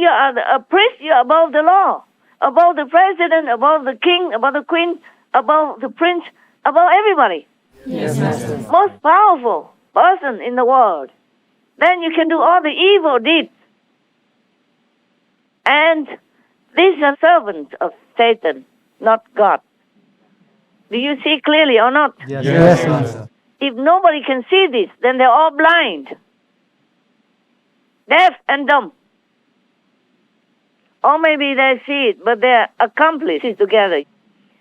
you are a priest, you are above the law, above the president, above the king, above the queen, above the prince, above everybody. Yes, Master. Most powerful person in the world. Then you can do all the evil deeds. And these are servants of Satan, not God. Do you see clearly or not? Yes, Master. If nobody can see this, then they're all blind, deaf and dumb. Or maybe they see it, but they're accomplices together,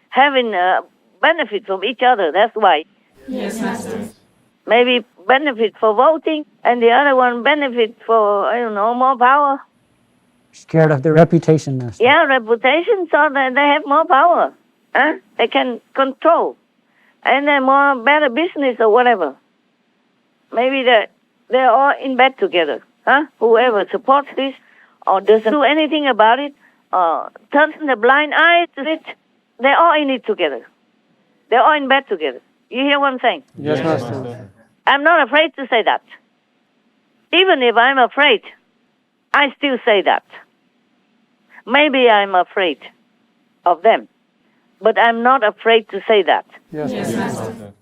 having benefit from each other. That's why. Yes, Master. Maybe benefit for voting, and the other one benefit for, I don't know, more power. Scared of their reputation, Master. Yeah, reputation, so that they have more power. Huh? They can control. And then more better business or whatever. Maybe they're all in bed together. Huh? Whoever supports this or doesn't do anything about it or turns the blind eye to it, they're all in it together. They're all in bed together. You hear what I'm saying? Yes, Master. I'm not afraid to say that. Even if I'm afraid, I still say that. Maybe I'm afraid of them, but I'm not afraid to say that. Yes, Master.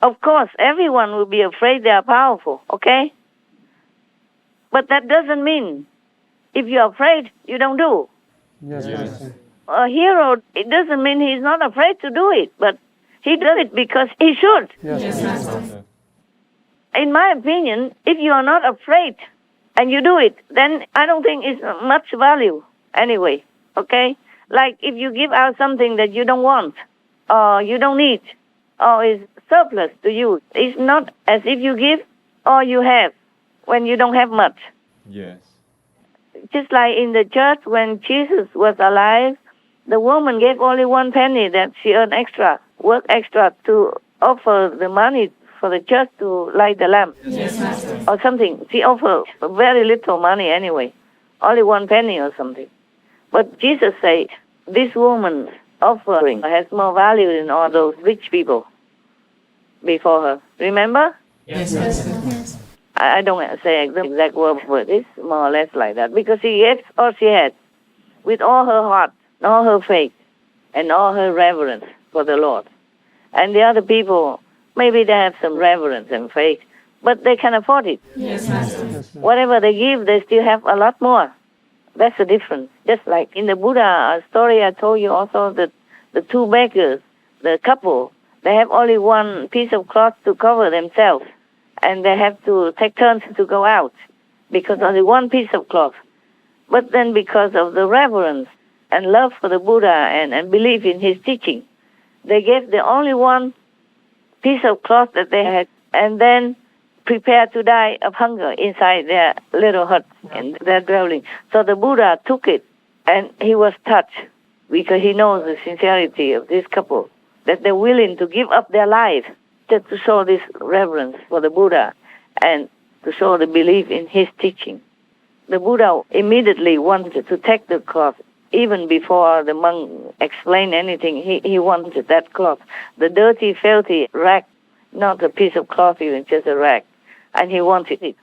Of course, everyone will be afraid they are powerful, okay? But that doesn't mean if you're afraid, you don't do. Yes, Master. A hero, it doesn't mean he's not afraid to do it, but he does it because he should. Yes, Master. In my opinion, if you are not afraid and you do it, then I don't think it's much value anyway, okay? Like if you give out something that you don't want, or you don't need, or is surplus to you, it's not as if you give or you have when you don't have much. Yes. Just like in the church when Jesus was alive, the woman gave only 1 penny that she earned extra, worked extra to offer the money for the church to light the lamp. Yes, Master. Or something. She offered very little money anyway, only 1 penny or something. But Jesus said, this woman's offering has more value than all those rich people before her. Remember? Yes, Master. I don't say the exact word, but it's more or less like that. Because she gave all she had with all her heart, all her faith, and all her reverence for the Lord. And the other people, maybe they have some reverence and faith, but they can afford it. Yes, Master. Whatever they give, they still have a lot more. That's the difference. Just like in the Buddha story I told you also that the 2 beggars, the couple, they have only 1 piece of cloth to cover themselves. And they have to take turns to go out because only 1 piece of cloth. But then because of the reverence and love for the Buddha and belief in his teaching, they gave the only 1 piece of cloth that they had and then prepared to die of hunger inside their little hut in their dwelling. So the Buddha took it and he was touched because he knows the sincerity of this couple, that they're willing to give up their life just to show this reverence for the Buddha and to show the belief in his teaching. The Buddha immediately wanted to take the cloth. Even before the monk explained anything, he wanted that cloth. The dirty, filthy rag, not a piece of cloth even, just a rag. And he wanted it.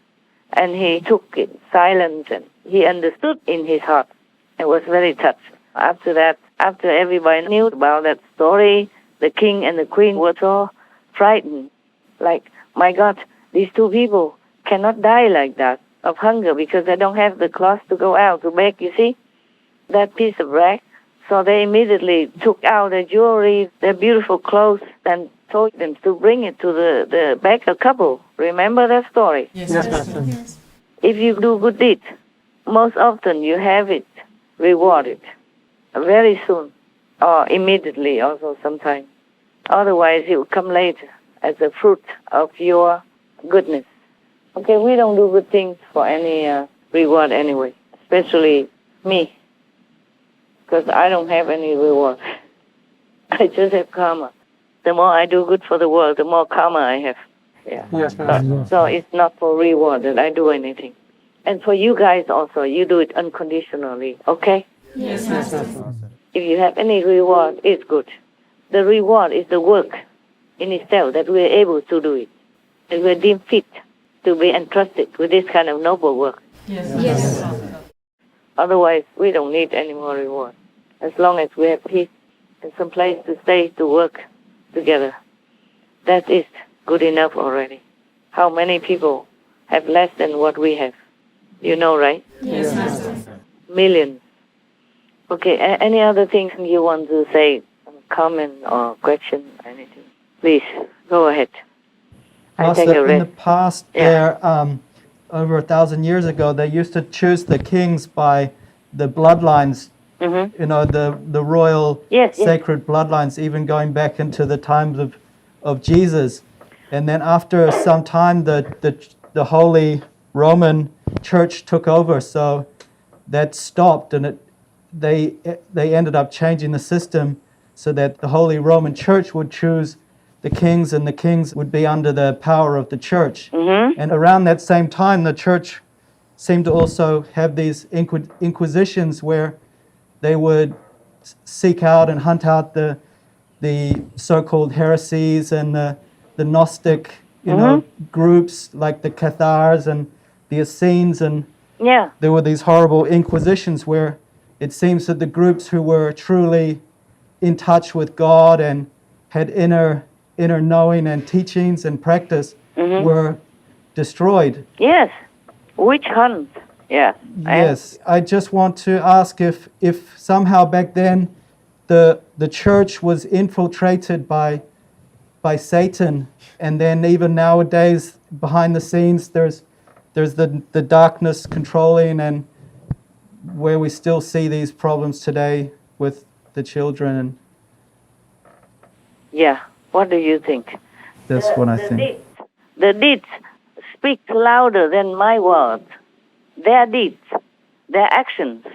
And he took it, silent, and he understood in his heart and was very touched. After that, after everybody knew about that story, the king and the queen were so frightened. Like, my God, these 2 people cannot die like that of hunger because they don't have the cloth to go out to beg, you see, that piece of rag. So they immediately took out their jewelry, their beautiful clothes, and told them to bring it to the beggar couple. Remember that story? Yes, Master. Yes. If you do good deeds, most often you have it rewarded very soon or immediately also sometimes. Otherwise, it will come later as a fruit of your goodness. Okay, we don't do good things for any reward anyway, especially me, because I don't have any reward. I just have karma. The more I do good for the world, the more karma I have. Yeah. Yes, Master. So it's not for reward that I do anything. And for you guys also, you do it unconditionally, okay? Yes, Master. If you have any reward, it's good. The reward is the work in itself that we're able to do it. And we're deemed fit to be entrusted with this kind of noble work. Yes. Otherwise, we don't need any more reward. As long as we have peace and some place to stay, to work together, that is good enough already. How many people have less than what we have? You know, right? Yes, Master. Millions. Okay, any other things you want to say, comment or question, anything? Please, go ahead. I take Master, a in the rest. past, Yeah. there, over 1,000 years ago, they used to choose the kings by the bloodlines, Mm-hmm. you know, the royal Yes, yes. sacred bloodlines, even going back into the times of Jesus. And then after some time, the Holy Roman Church took over, so that stopped, and they ended up changing the system so that the Holy Roman Church would choose the kings, and the kings would be under the power of the church. Mm-hmm. And around that same time, the church seemed to also have these inquisitions where they would seek out and hunt out the so-called heresies and the Gnostic, groups like the Cathars and the Essenes, and Yeah. there were these horrible inquisitions where it seems that the groups who were truly in touch with God and had inner knowing and teachings and practice were destroyed. Yes. Witch hunt. Yeah. Yes, I just want to ask if somehow back then the church was infiltrated by Satan, and then even nowadays behind the scenes there's the darkness controlling, and where we still see these problems today with the children, and Yeah. What do you think? that's what I think. The deeds speak louder than my words. Their deeds, their actions.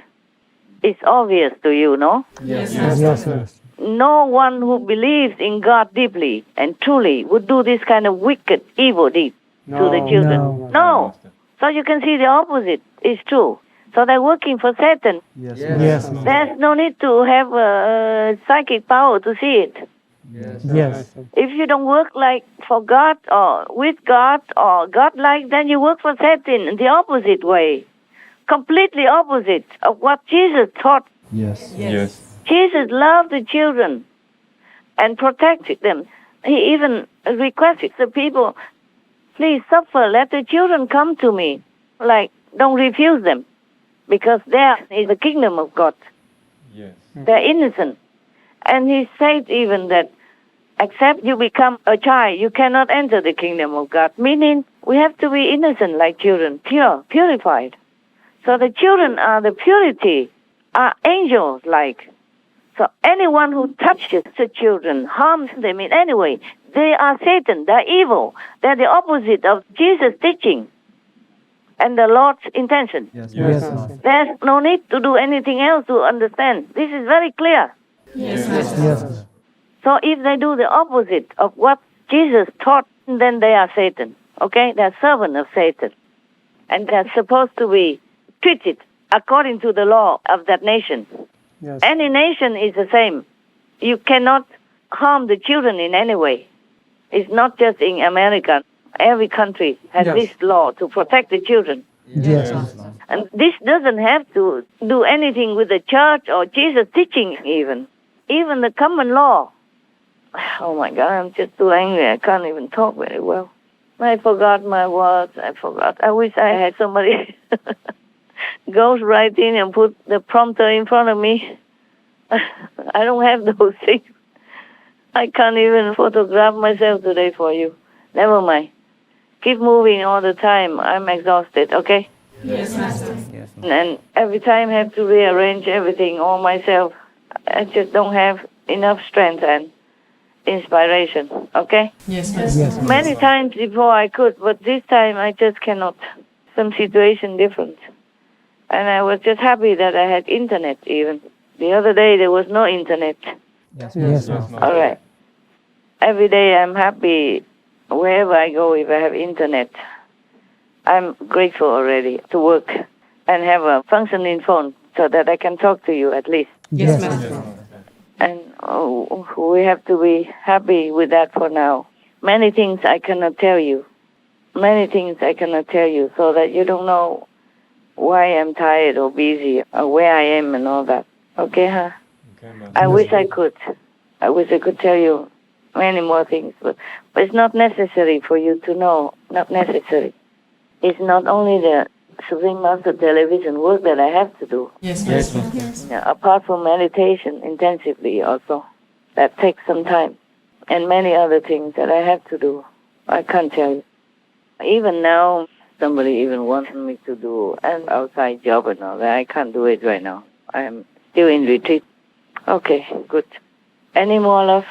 It's obvious to you, no? Yes, Yes, Master. yes. No one who believes in God deeply and truly would do this kind of wicked, evil deed to the children. No. So you can see the opposite is true. So they're working for Satan. Yes. Yes, There's no need to have psychic power to see it. yes. If you don't work like for God or with God or God-like, then you work for Satan in the opposite way. Completely opposite of what Jesus taught. Yes. Yes. Jesus loved the children and protected them. He even requested the people, please suffer, let the children come to me. Like, don't refuse them, because there is the kingdom of God. Yes. They're innocent. And he said even that, except you become a child, you cannot enter the kingdom of God. Meaning, we have to be innocent like children, pure, purified. So the children are the purity, are angels-like. So anyone who touches the children, harms them in any way, they are Satan, they're evil. They're the opposite of Jesus' teaching and the Lord's intention. Yes. Yes. There's no need to do anything else to understand. This is very clear. Yes, Master. Yes. So if they do the opposite of what Jesus taught, then they are Satan. Okay? They're servants of Satan. And they're supposed to be treated according to the law of that nation. Yes. Any nation is the same. You cannot harm the children in any way. It's not just in America. Every country has this law to protect the children. Yes. And this doesn't have to do anything with the church or Jesus' teaching even. Even the common law. Oh my God, I'm just too angry. I can't even talk very well. I forgot my words. I forgot. I wish I had somebody goes right in and put the prompter in front of me. I don't have those things. I can't even photograph myself today for you. Never mind. Keep moving all the time. I'm exhausted, okay? Yes, Master. And every time I have to rearrange everything all myself. I just don't have enough strength and inspiration, okay? Yes, Master. Yes. Many times before I could, but this time I just cannot. Some situation different. And I was just happy that I had internet even. The other day there was no internet. Yes. All right. Every day I'm happy wherever I go if I have internet. I'm grateful already to work and have a functioning phone so that I can talk to you at least. Yes, Master. And we have to be happy with that for now. Many things I cannot tell you. Many things I cannot tell you so that you don't know why I'm tired or busy or where I am and all that. Okay, huh? Okay, Master. I wish I could. I wish I could tell you many more things, but it's not necessary for you to know. Not necessary. It's not only the Supreme Master television work that I have to do. Yes, Master. Yeah, apart from meditation intensively also. That takes some time. And many other things that I have to do. I can't tell you. Even now, somebody even wants me to do an outside job and all that. I can't do it right now. I am still in retreat. Okay, good. Any more, love?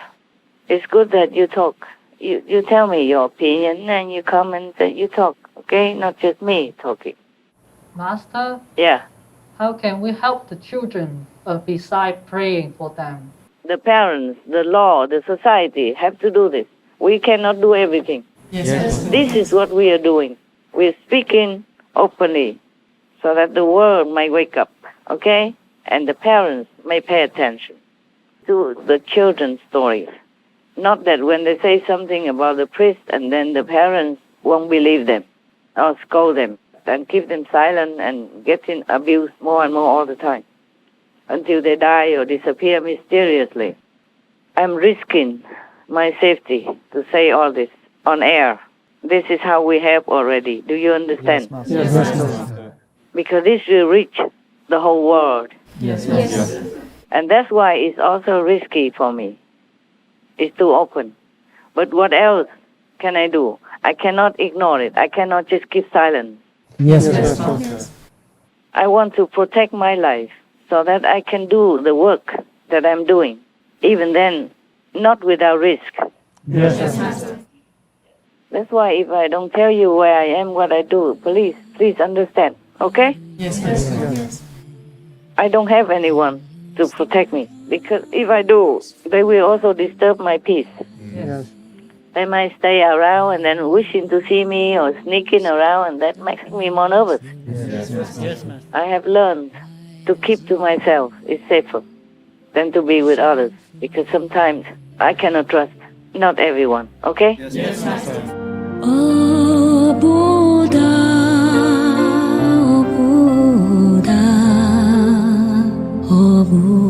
It's good that you talk. You tell me your opinion and you come and you talk, okay? Not just me talking. Master, Yeah. how can we help the children besides praying for them? The parents, the law, the society have to do this. We cannot do everything. Yes, Master. This is what we are doing. We're speaking openly so that the world might wake up, okay? And the parents may pay attention to the children's stories. Not that when they say something about the priest and then the parents won't believe them or scold them and keep them silent and getting abused more and more all the time until they die or disappear mysteriously. I'm risking my safety to say all this on air. This is how we have already. Do you understand? Master. Yes, Yes, Master. Master. Because this will reach the whole world. Yes, Yes. And that's why it's also risky for me. It's too open. But what else can I do? I cannot ignore it. I cannot just keep silent. Yes, Yes, Master. Master. I want to protect my life so that I can do the work that I'm doing. Even then, not without risk. Yes, Master. That's why if I don't tell you where I am, what I do, please understand. Okay? Yes, Master. I don't have anyone to protect me. Because if I do, they will also disturb my peace. yes, They might stay around and then wishing to see me or sneaking around, and that makes me more nervous. Yes, Master. I have learned to keep to myself. It's safer than to be with others, because sometimes I cannot trust not everyone. Okay? Yes, Master.